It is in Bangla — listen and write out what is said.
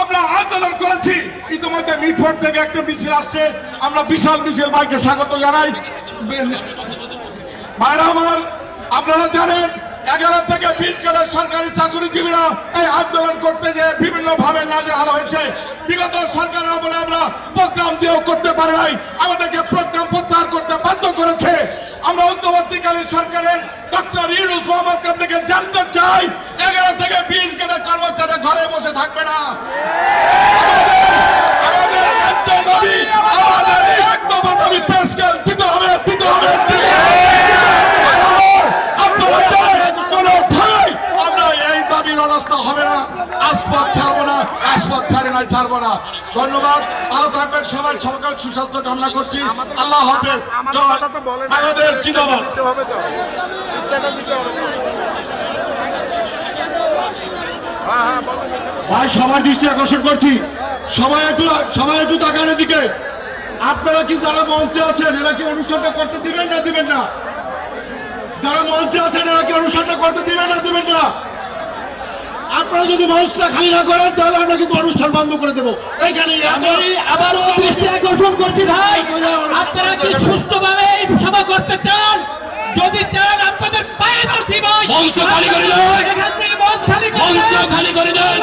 আমরা আন্দোলন করেছি। ইতিমধ্যে মিটফোর্ড থেকে একটা মিছিল আসছে, আমরা বিশাল মিছিল ভাইকে স্বাগত জানাই। ভাইরা আমার, আপনারা জানেন 11 থেকে 20 জনের সরকারি চাকরিজীবীরা এই আন্দোলন করতে যে বিভিন্ন ভাবে নাজেহাল হয়েছে। বিগত সরকারের আমলে আমরা প্রোগ্রাম দিয়েও করতে পারি নাই, আমাদেরকে প্রোগ্রাম প্রত্যাহার করতে বাধ্য করেছে। আমরা অন্তর্বর্তীকালীন সরকারের ডক্টর ইউনূস মোহাম্মদ থেকে জানতে চাই 11 থেকে 20 জনের কর্মচারী ঘরে বসে থাকবে না। আমাদের ন্যায্য দাবি, আমাদের এক দফা দাবি পেশ দিতে হবে, দিতে হবে। আপনারা জানেন কোনোভাবেই আমরা এই দাবির অবস্থা হবে না, আসপথ ছাড়বো না, আসপথ ছাড়বো না। ধন্যবাদ, ভালো থাকবেন সবাই, সকল সুস্বাস্থ্য কামনা করছি। আল্লাহ হাফেজ। আমাদের জিন্দাবাদ। ভাই, সবার দৃষ্টি আকর্ষণ করছি, সবাই একটু তাকানোর দিকে। আপনারা কি যারা মঞ্চে আছেন এরা কি অনুষ্ঠানটা করতে দিবেন না দিবেন না? যারা মঞ্চে আছেন এরা কি অনুষ্ঠানটা করতে দিবেন না দিবেন না? আপনারা যদি মঞ্চটা খালি না করেন তাহলে আমরা কিন্তু অনুষ্ঠান বন্ধ করে দেবো। এইখানে আবারও দৃষ্টি আকর্ষণ করছি ভাই, আপনারা কি সুষ্ঠুভাবে এই সভা করতে চান? যদি চান আপনাদের পায়ে ধরছি ভাই, মঞ্চ খালি করে দেন।